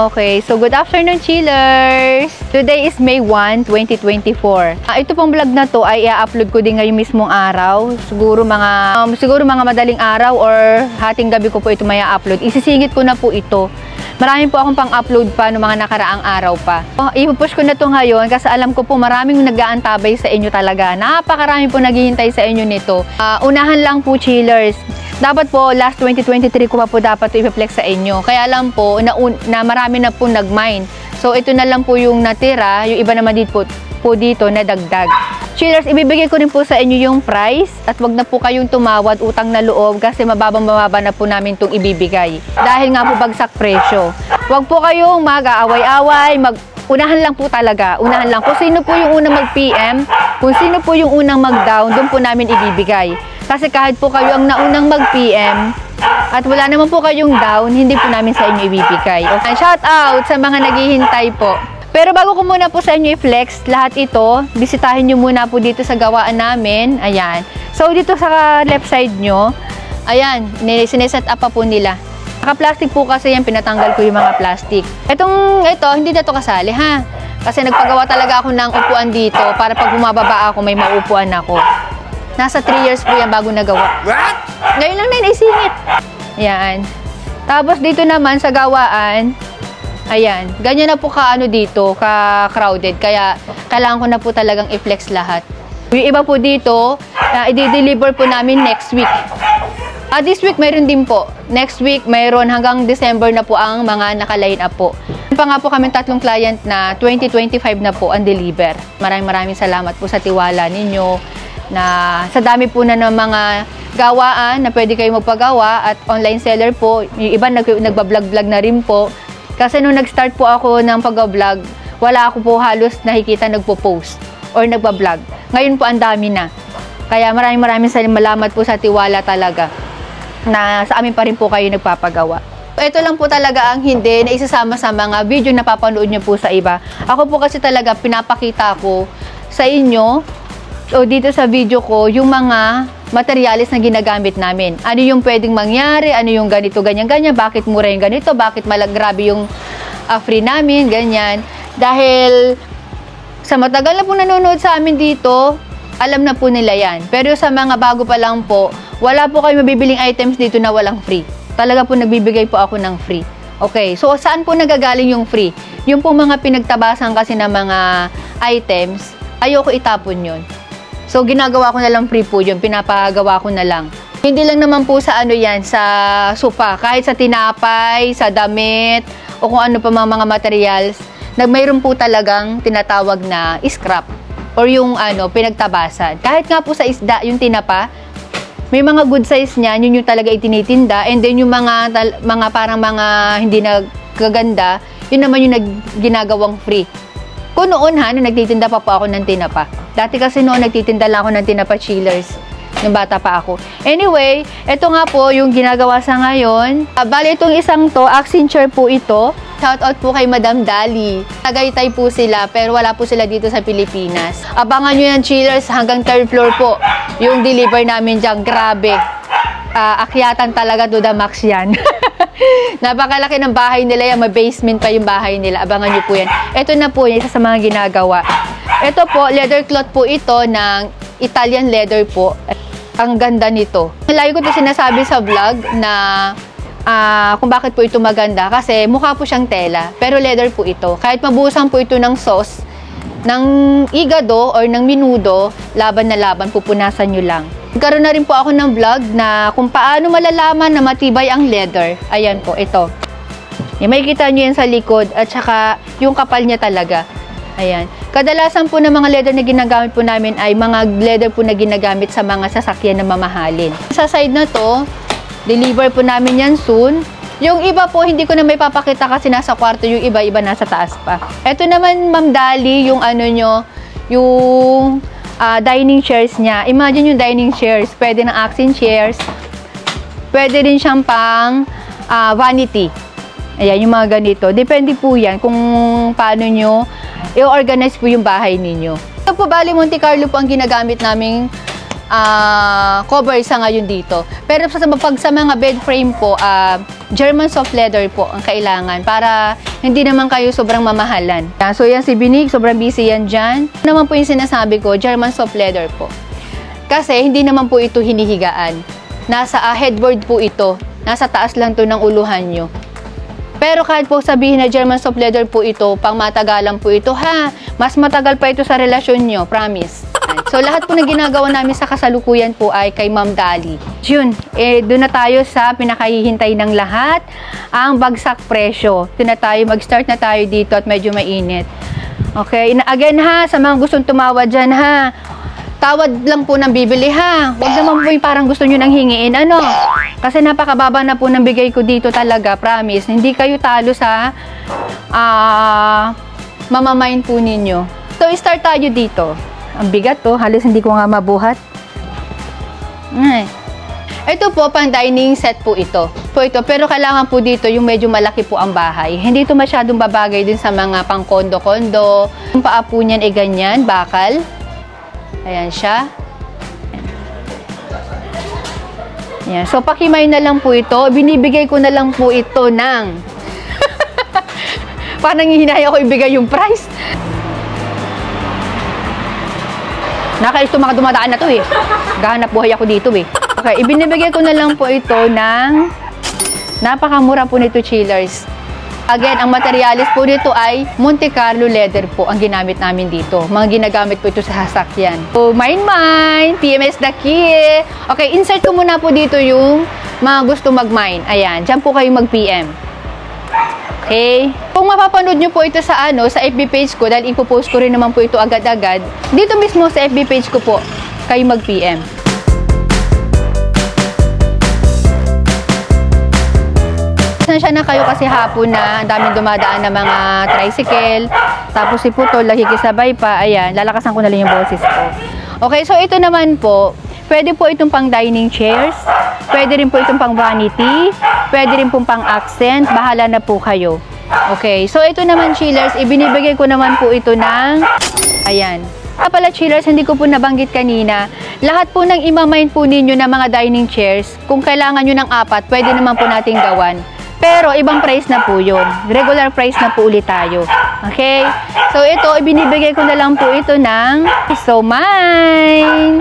Okay, so good afternoon, chillers! Today is May 1, 2024. Ito pong vlog na to ay i-upload ko din ngayong mismong araw. Siguro mga madaling araw or hating gabi ko po ito may upload. Isisingit ko na po ito. Marami po akong pang-upload pa noong mga nakaraang araw pa. Ipupush ko na to ngayon kasi alam ko po maraming nag-aantabay sa inyo talaga. Napakarami po naghihintay sa inyo nito. Unahan lang po, chillers. Dapat po, last 2023 ko pa po dapat ito i-flex sa inyo. Kaya alam po na marami na po nag-mine. So, ito na lang po yung natira. Yung iba naman dito na dagdag. Chillers, ibibigay ko rin po sa inyo yung price. At wag na po kayong tumawad, utang na loob. Kasi mababa na po namin itong ibibigay. Dahil nga po bagsak presyo. Wag po kayong mag-aaway-away, unahan lang po talaga. Unahan lang. Kung sino po yung unang mag-PM, kung sino po yung unang mag-down, doon po namin ibibigay. Kasi kahit po kayo ang naunang mag-PM at wala naman po kayong down, hindi po namin sa inyo ibibigay. Okay? Shout out sa mga naghihintay po. Pero bago ko muna po sa inyo i-flex lahat ito, bisitahin nyo muna po dito sa gawaan namin. Ayan. So dito sa left side nyo, ayan, sineset up pa po nila. Naka-plastic po kasi yan, pinatanggal ko yung mga plastic. Ito, hindi na to kasali ha. Kasi nagpagawa talaga ako ng upuan dito para pag bumababa ako, may maupuan ako. Nasa 3 years po yan bago nagawa. What? Ngayon lang na isingit. Ayan. Tapos dito naman sa gawaan, ayan. Ganyan na po dito, ka-crowded. Kaya kailangan ko na po talagang i-flex lahat. Yung iba po dito, i-deliver po namin next week. This week mayroon din po. Next week mayroon hanggang December na po ang mga naka-line up po. Pa nga po kami 3 client na 2025 na po ang deliver. Maraming salamat po sa tiwala ninyo. Na sa dami po na ng mga gawaan na pwede kayo magpagawa at online seller po. Yung iba nagbablog-vlog na rin po. Kasi nung nag-start po ako ng pag-vlog, wala ako po halos nakikita nagpo-post or nagbablog. Ngayon po ang dami na. Kaya maraming salamat po sa tiwala talaga na sa amin pa rin po kayo nagpapagawa. Ito lang po talaga ang hindi na isasama sa mga video na papanood nyo po sa iba. Ako po kasi talaga pinapakita ko sa inyo o dito sa video ko, yung mga materialis na ginagamit namin. Ano yung pwedeng mangyari, ano yung ganito, ganyan, bakit mura yung ganito, bakit grabe yung free namin, ganyan. Dahil sa matagal na po nanonood sa amin dito, alam na po nila yan. Pero sa mga bago pa lang po, wala po kayo mabibiling items dito na walang free. Talaga po nagbibigay po ako ng free. Okay, so saan po nagagaling yung free? Yung po mga pinagtabasan kasi ng mga items, ayoko itapon yun. So, ginagawa ko na lang free po yun. Pinapagawa ko na lang. Hindi lang naman po sa yan, sa sopa. Kahit sa tinapay, sa damit, o kung ano pa mga materials, mayroon po talagang tinatawag na scrap. Or yung pinagtabasan. Kahit nga po sa isda, yung tinapa, may mga good size niyan, yun yung talaga itinitinda. And then yung mga parang mga hindi nagaganda, yun naman yung ginagawang free. Kung noon nung nagtitinda pa po ako ng tinapa. Dati kasi noon nagtitinda lang ako ng tinapa, chillers. Nung bata pa ako. Anyway, ito nga po yung ginagawa sa ngayon. Bali itong isang to, Accenture po ito. Shoutout po kay Madam Dali. Tagaytay po sila, pero wala po sila dito sa Pilipinas. Abangan nyo yan, chillers, hanggang 3rd floor po. Yung deliver namin dyan, grabe. Akyatan talaga to the max yan. Napakalaki ng bahay nila yan. May basement pa yung bahay nila. Abangan nyo po yan. Ito na po yung isa sa mga ginagawa. Ito po, leather cloth po ito ng Italian leather po. Ang ganda nito. Lagi ko ito sinasabi sa vlog na kung bakit po ito maganda. Kasi mukha po siyang tela. Pero leather po ito. Kahit mabuhusan po ito ng sauce, ng igado or ng minudo, laban na laban, pupunasan nyo lang. Nagkaroon na rin po ako ng vlog na kung paano malalaman na matibay ang leather. Ayan po, ito. Makikita nyo yan sa likod at saka yung kapal niya talaga. Ayan. Kadalasan po ng mga leather na ginagamit po namin ay mga leather po na ginagamit sa mga sasakyan na mamahalin. Sa side na to, deliver po namin yan soon. Yung iba po, hindi ko na may papakita kasi nasa kwarto. Yung iba nasa taas pa. Ito naman, Ma'am Dali, yung yung dining chairs niya. Imagine yung dining chairs. Pwede ng accent chairs. Pwede din siyang pang vanity. Ayan, yung mga ganito. Depende po yan kung paano nyo i-organize po yung bahay ninyo. Ito po, bali Monte Carlo po ang ginagamit naming cover sa ngayon dito. Pero pag sa mga bed frame po, German soft leather po ang kailangan para hindi naman kayo sobrang mamahalan. So yan si Binig, sobrang busy yan dyan. Ano naman po yung sinasabi ko, German soft leather po. Kasi hindi naman po ito hinihigaan. Nasa headboard po ito. Nasa taas lang to ng uluhan nyo. Pero kahit po sabihin na German soft leather po ito, pang matagalan po ito, ha, mas matagal pa ito sa relasyon nyo, promise. So, lahat po na ginagawa namin sa kasalukuyan po ay kay Ma'am Dali. Yun, doon na tayo sa pinakahihintay ng lahat, ang bagsak presyo. Doon na tayo, mag-start na tayo dito at medyo mainit. Okay, again ha, sa mga gustong tumawad dyan ha, tawad lang po ng bibili ha. Huwag naman po yung parang gusto nyo nang hingiin, ano. Kasi napakababa na po ng bigay ko dito talaga, promise. Hindi kayo talo sa mamamain po ninyo. So, start tayo dito. Ang bigat to, halos hindi ko nga mabuhat. Ito po, pang dining set po ito. Pero kailangan po dito yung medyo malaki po ang bahay. Hindi ito masyadong babagay din sa mga pang kondo-kondo. Yung paa po niyan ay ganyan, bakal. Ayan siya. Ayan. So, pakimay na lang po ito. Binibigay ko na lang po ito ng parang hihinaya ko ibigay yung price. Nakaisto mga dumadaan na to eh. Gahanap buhay ako dito eh. Okay, ibinibigay ko na lang po ito ng napakamura po nito, chillers. Again, ang materialis po nito ay Monte Carlo leather po ang ginamit namin dito. Mga ginagamit po ito sa sasakyan. So, mine, PMS the key. Okay, insert ko muna po dito yung mga gusto mag-mine. Ayan, dyan po kayo mag-PM. Okay? Kung mapapanood nyo po ito sa sa FB page ko, dahil ipopost ko rin naman po ito agad-agad, dito mismo sa FB page ko po, kayo mag-PM. Pasensya na kayo kasi hapon na daming dumadaan na mga tricycle, tapos si Putol, nakikisabay pa, ayan, lalakasan ko na lang yung boses ko. Okay, so ito naman po, pwede po itong pang dining chairs, pwede rin po itong pang vanity, pwede rin pong pang accent, bahala na po kayo. Okay, so ito naman, chillers, ibinibigay ko naman po ito ng, ayan. Pala, chillers, hindi ko po nabanggit kanina, lahat po ng imamind po ninyo na mga dining chairs, kung kailangan nyo ng 4, pwede naman po nating gawan. Pero, ibang price na po yun. Regular price na po ulit tayo. Okay? So, ito, ibinibigay ko na lang po ito ng So Mine!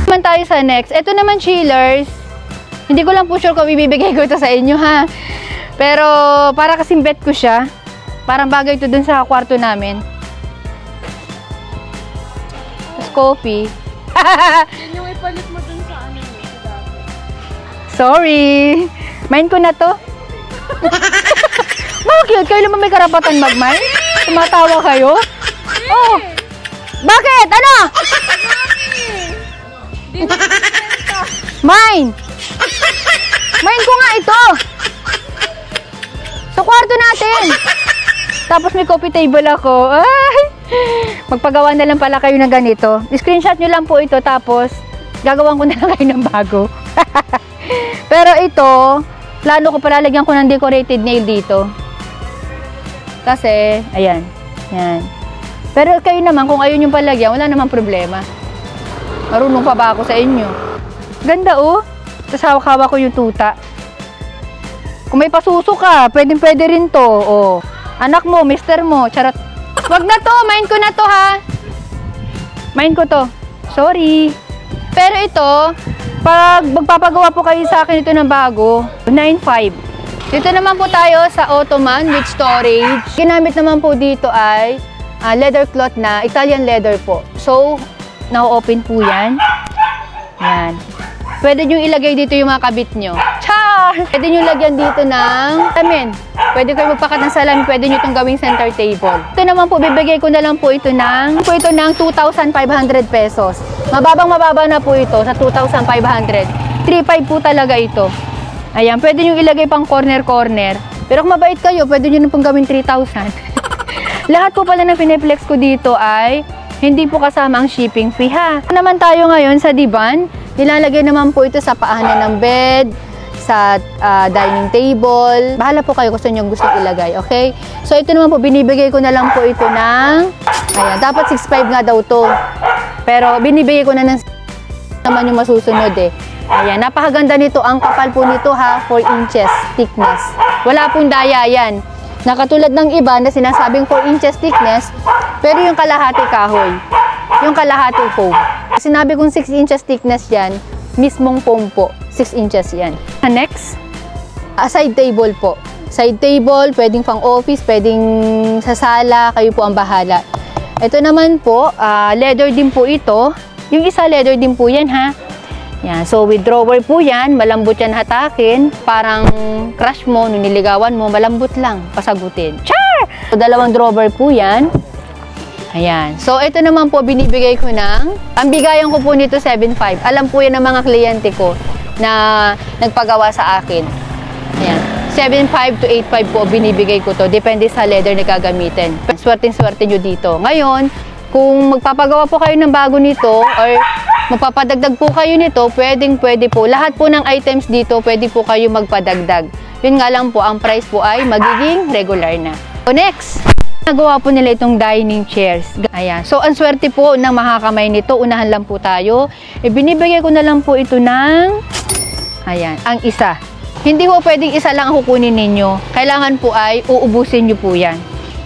Naman tayo sa next. Ito naman, chillers. Hindi ko lang po sure kung ibibigay ko ito sa inyo, ha? Pero, para kasing bet ko siya. Parang bagay ito dun sa kwarto namin. Coffee. Yan yung ipalit mo dun sa ano sa dati. Sorry. Mine ko na to. Bakit? Kayo naman may karapatan mag-mine? Tumatawa kayo? Oh. Bakit? Ano? Mine. Mine ko nga ito. Sa kwarto natin. Tapos may coffee table ako. Ay. Magpagawa na lang pala kayo ng ganito. Screenshot nyo lang po ito, tapos gagawan ko na lang kayo ng bago. Pero ito, plano ko palalagyan ko ng decorated nail dito. Kasi, ayan. Yan. Pero kayo naman, kung ayun yung palagyan, wala namang problema. Marunong pa ba ako sa inyo? Ganda oh. Tapos hawak-hawak ko yung tuta. Kung may pasuso ka, pwede rin to. Oh. Anak mo, mister mo, charot. Wag na to, mine ko na to ha. Mine ko to. Sorry. Pero ito, pag magpapagawa po kayo sa akin ito ng bago, 9.5. Dito naman po tayo sa Ottoman with storage. Ginamit naman po dito ay leather cloth na Italian leather po. So, na-open po yan. Yan. Pwede nyo ilagay dito yung mga kabit nyo. Char! Pwede nyo lagyan dito ng salamin. Pwede kayo magpakat ng salamin. Pwede nyo itong gawing center table. Ito naman po, bibigay ko na lang po ito ng 2,500 pesos. Mababa na po ito sa 2,500. 3,500 po talaga ito. Ayan, pwede nyo ilagay pang corner-corner. Pero kung mabait kayo, pwede nyo na pong gawing 3,000. Lahat po pala na piniplex ko dito ay hindi po kasama ang shipping fee ha. Naman tayo ngayon sa divan. Nilalagay naman po ito sa paanan ng bed, sa dining table. Bahala po kayo kung saan yung gusto ilagay, okay? So, ito naman po, binibigay ko na lang po ito ng, ayan, dapat 6'5 nga daw to. Pero, binibigay ko na ng naman yung masusunod eh. Ayan, napakaganda nito. Ang kapal po nito ha, 4 inches thickness. Wala pong daya yan. Nakatulad ng iba na sinasabing 4 inches thickness, pero yung kalahati kahoy. Yung kalahati foam. Sinabi kong 6 inches thickness yan, mismong foam po. 6 inches yan. Next, side table po. Side table, pwedeng pang office, pwedeng sa sala, kayo po ang bahala. Ito naman po, leather din po ito. Yung isa leather din po yan ha. Yan. So, with drawer po yan, malambot yan hatakin. Parang crush mo, nung niligawan mo, malambot lang, pasagutin. Char! So, 2 drawer po yan. Ayan. So, ito naman po, binibigay ko ng, ang bigayan ko po nito, 7.5. Alam po yan ng mga kliyente ko na nagpagawa sa akin. Ayan. 7.5 to 8.5 po, binibigay ko to. Depende sa leather na gagamitin. Swerte-swerte nyo dito. Ngayon, kung magpapagawa po kayo ng bago nito, or magpapadagdag po kayo nito, pwede po. Lahat po ng items dito, pwede po kayo magpadagdag. Yun nga lang po, ang price po ay magiging regular na. So next, nagawa po nila itong dining chairs. Ayan. So, ang swerte po ng makakamay nito, unahan lang po tayo. Binibigay ko na lang po ito ng, ayan, ang isa. Hindi po pwedeng isa lang ang kukunin ninyo. Kailangan po ay uubusin nyo po yan.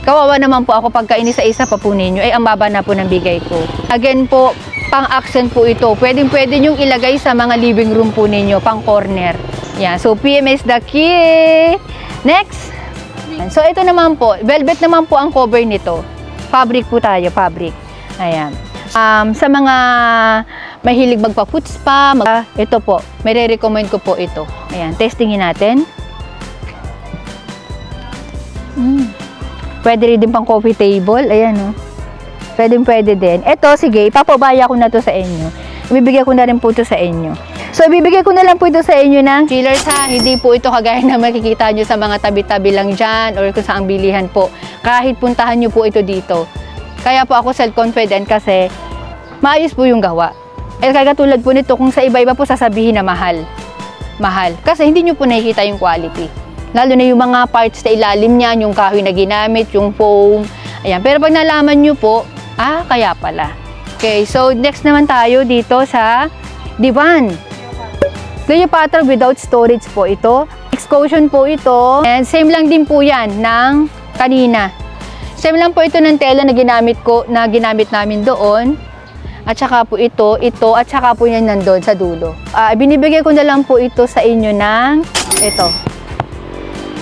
Kawawa naman po ako pagka inisa-isa pa po ninyo, ay ang baba na po ng bigay ko. Again po, pang-accent po ito. Pwede nyong ilagay sa mga living room po ninyo, pang-corner. Yan. So, PMS the key. Next. So, ito naman po. Velvet naman po ang cover nito. Fabric po tayo, fabric. Ayan. Sa mga mahilig magpa-foot spa, ito po. May re-recommend ko po ito. Ayan. Testingin natin. Pwede rin din pang coffee table. Ayan, oh. Pwede din. Ito, sige, ipapabaya ko na to sa inyo. Ibibigay ko na rin po ito sa inyo. So, ibibigay ko na lang po ito sa inyo ng chillers ha. Hindi po ito kagaya na makikita nyo sa mga tabi-tabi lang dyan or kung saan bilihan po. Kahit puntahan nyo po ito dito. Kaya po ako self-confident kasi maayos po yung gawa. Eh, katulad po nito, kung sa iba-iba po sasabihin na mahal. Mahal. Kasi hindi nyo po nakikita yung quality. Lalo na yung mga parts sa ilalim niyan, yung kahoy na ginamit, yung foam. Ayan. Pero pag nalaman nyo po, kaya pala. Okay, so next naman tayo dito sa divan. Cleopatra without storage po ito. Exclusion po ito. And same lang din po yan ng kanina. Same lang po ito ng tela na ginamit namin doon. At saka po ito, at saka po yan nandun sa dulo. Binibigay ko na lang po ito sa inyo ng ito.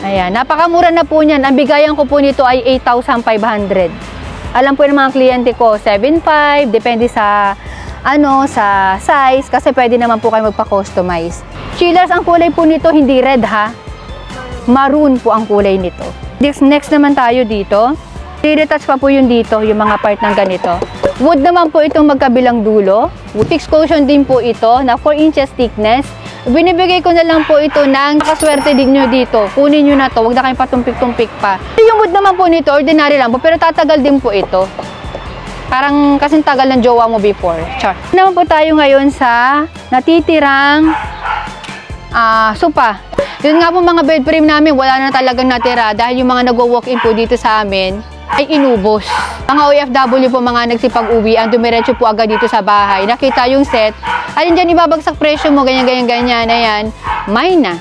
Ayan, napakamura na po niyan. Ang bigayan ko po nito ay 8,500. Alam po ng mga kliyente ko, 7.5, depende sa sa size, kasi pwede naman po kayo magpa-customize. Chillers, ang kulay po nito hindi red ha. Maroon po ang kulay nito. Next naman tayo dito. I-retouch pa po yung dito, yung mga part ng ganito. Wood naman po itong magkabilang dulo. Fixed cushion din po ito na 4 inches thickness. Binibigay ko na lang po ito ng nakaswerte din nyo dito. Kunin nyo na to, huwag na kayong patumpik-tumpik pa. Yung wood naman po nito, ordinary lang po, pero tatagal din po ito. Parang kasing tagal ng jowa mo before. Char. Naman po tayo ngayon sa natitirang sopa. Yun nga po mga bed frame namin, wala na talagang natira dahil yung mga nagwo-walk-in po dito sa amin ay inubos. Mga OFW po, mga nagsipag-uwi, ang dumiretso po agad dito sa bahay. Nakita yung set, alin dyan ibabagsak presyo mo, ganyan, ayan, may na.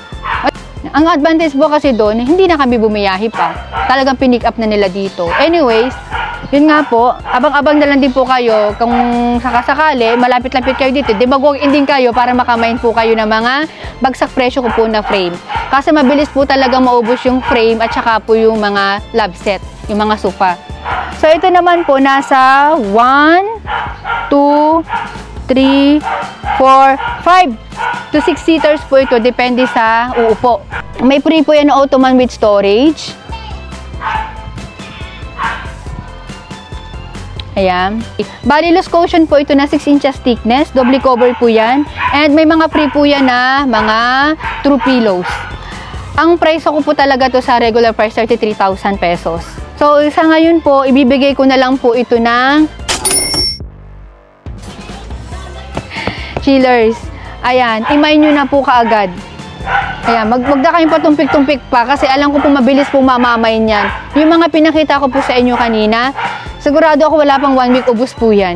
Ang advantage po kasi doon, hindi na kami bumiyahi pa. Talagang pinick up na nila dito. Anyways, yun nga po, abang-abang na lang din po kayo kung sakasakali, malapit-lapit kayo dito. Di mag-walk-in din kayo para makamain po kayo ng mga bagsak presyo ko po na frame. Kasi mabilis po talaga maubos yung frame at saka po yung mga love set, yung mga sofa. So, ito naman po, nasa 1, 2, 3, 4, 5 to 6 seaters po ito. Depende sa uupo. May free po yan na ottoman with storage. Ayan. Bali, loose cushion po ito na 6 inches thickness. Double cover po yan. And may mga free po yan na mga true pillows. Ang price ko po talaga to sa regular price, 33,000 pesos. So, sa ngayon po, ibibigay ko na lang po ito ng chillers. Ayan, imay nyo na po kaagad. Ayan, magda kayong patumpik-tumpik pa kasi alam ko po mabilis po mamamay niyan. Yung mga pinakita ko po sa inyo kanina, sigurado ako wala pang 1 week ubos po yan.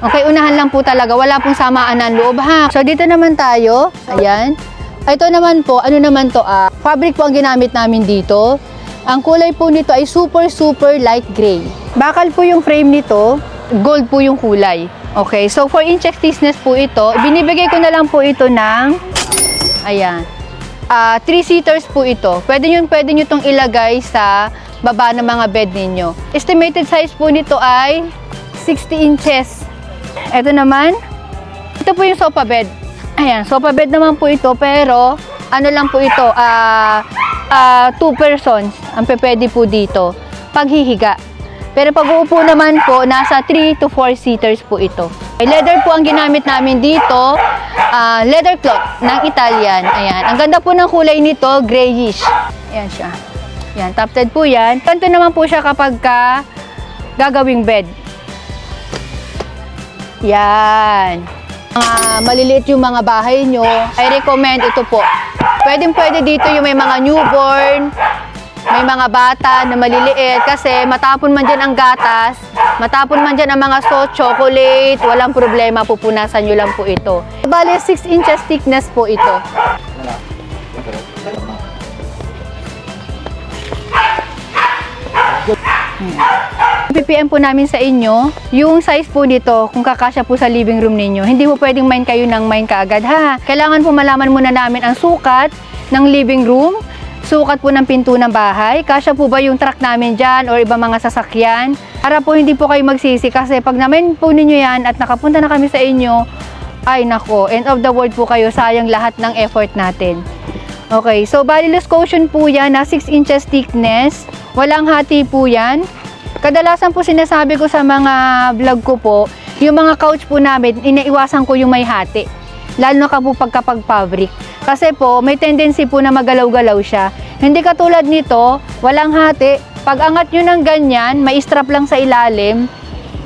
Okay, unahan lang po talaga. Wala pong samaan ng loob ha. So, dito naman tayo. Ayan. Ito naman po, ano naman to? Fabric po ang ginamit namin dito. Ang kulay po nito ay super light gray. Bakal po yung frame nito, gold po yung kulay. Okay, so 4 inches thickness po ito. Binibigay ko na lang po ito ng, ayan, 3-seaters po ito. Pwede nyo itong ilagay sa baba ng mga bed ninyo. Estimated size po nito ay 60 inches. Ito naman, ito po yung sofa bed. Ayan, sofa bed naman po ito, pero ano lang po ito, 2 persons ang pwede po dito paghihiga. Pero pag uupo naman po, nasa 3 to 4 seaters po ito. Leather po ang ginamit namin dito, leather cloth ng Italian. Ayan, ang ganda po ng kulay nito, grayish. Ayan siya. Ayan, tufted po yan. Ganito naman po siya kapag gagawing bed. Yan. Maliliit yung mga bahay nyo, I recommend ito po. Pwede dito yung may mga newborn, may mga bata na maliliit kasi matapon man dyan ang gatas, matapon man dyan ang mga chocolate, walang problema, pupunasan nyo lang po ito. Bale, 6 inches thickness po ito. PPM po namin sa inyo yung size po nito kung kakasya po sa living room ninyo. Hindi po pwedeng mine kayo ng mine kaagad ha. Kailangan po malaman muna namin ang sukat ng living room, sukat po ng pinto ng bahay, kasya po ba yung truck namin dyan or iba mga sasakyan, para po hindi po kayo magsisi kasi pag namin po ninyo yan at nakapunta na kami sa inyo, ay nako, end of the world po kayo, sayang lahat ng effort natin. Okay, so bali loose cushion po yan na 6 inches thickness, walang hati po yan. Kadalasan po sinasabi ko sa mga vlog ko po, yung mga couch po namin, inaiwasan ko yung may hati. Lalo na po pagkapag fabric. Kasi po, may tendency po na magalaw-galaw siya. Hindi katulad nito, walang hati. Pag angat nyo ng ganyan, may strap lang sa ilalim,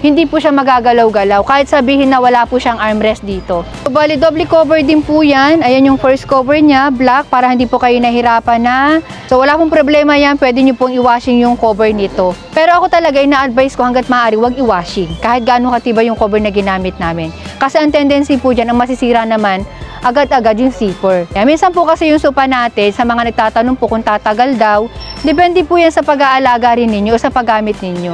hindi po siya magagalaw-galaw. Kahit sabihin na wala po siyang armrest dito. So, bali, double cover din po yan. Ayan yung first cover niya, black, para hindi po kayo nahirapan na. So, wala pong problema yan. Pwede nyo pong i-washing yung cover nito. Pero ako talaga, ina-advise ko hanggat maaari, huwag i-washing. Kahit gaano katibay yung cover na ginamit namin. Kasi ang tendency po dyan, ang masisira naman, agad-agad yung zipper. Minsan po kasi yung sopa natin, sa mga nagtatanong po kung tatagal daw, depende po yan sa pag-aalaga rin ninyo o sa paggamit ninyo.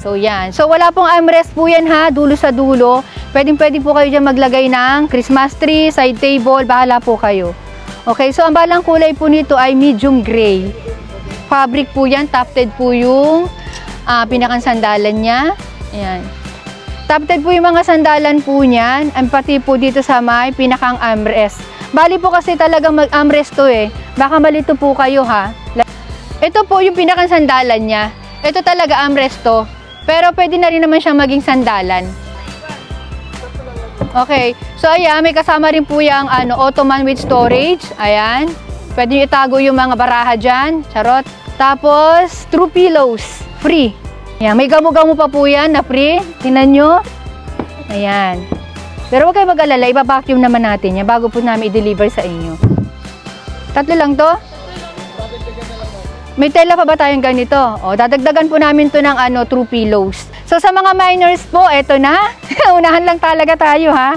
So, yan. So, wala pong armrest po yan ha, dulo sa dulo. Pwede po kayo dyan maglagay ng Christmas tree, side table, bahala po kayo. Okay, so ang balang kulay po nito ay medium gray. Fabric po yan, tufted po yung pinakang sandalan niya. Ayan. Tufted po yung mga sandalan po niyan, ang pati po dito sa may pinakang armrest. Bali po kasi talagang mag-armrest to eh. Baka malito po kayo ha. Ito po yung pinakang sandalan niya. Ito talaga armrest to. Pero pwede na rin naman siyang maging sandalan. Okay. So ayan, may kasama rin po yung ottoman with storage. Ayan. Pwede nyo itago yung mga baraha dyan. Charot. Tapos, true pillows. Free. Ayan. May gamo-gamo pa po yan na free. Tingnan nyo. Ayan. Pero huwag kayo mag-alala. Iba-vacuum naman natin yan bago po namin i-deliver sa inyo. 3 lang to? May tela pa ba tayong ganito? O, dadagdagan po namin to ng true pillows. So, sa mga minors po, eto na. Unahan lang talaga tayo, ha?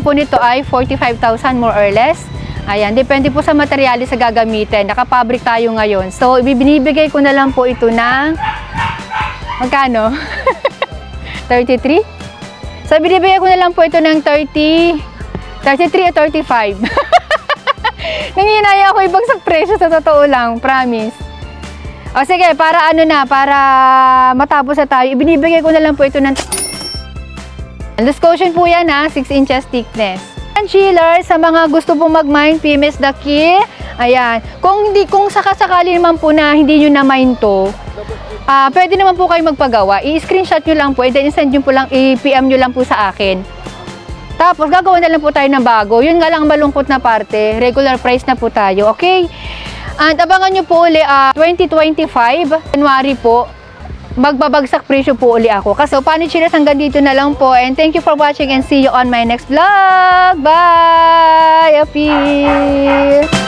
Po nito ay 45,000 more or less. Ayan, depende po sa materyales sa gagamitin. Nakapabric tayo ngayon. So, binibigay ko na lang po ito ng magkano? 33? So, binibigay ko na lang po ito ng 33 o 35. Nanginaya ako ibagsak presyo sa totoo lang, promise. O sige, para para matapos na tayo, ibinibigay ko na lang po ito ng loose cushion po yan ha, 6 inches thickness. And chiller, sa mga gusto pong mag-mine, PMS the key. Ayan, kung sakasakali naman po na hindi nyo na-mine to, pwede naman po kayo magpagawa. I-screenshot nyo lang po, and then i-send nyo po lang, i-PM nyo lang po sa akin. Tapos, gagawa na lang po tayo ng bago. Yun nga lang malungkot na parte. Regular price na po tayo. Okay? And abangan nyo po uli, 2025, January po. magbabagsak presyo po uli ako. So, paano chillers, hanggang dito na lang po. And thank you for watching and see you on my next vlog. Bye! Appeal!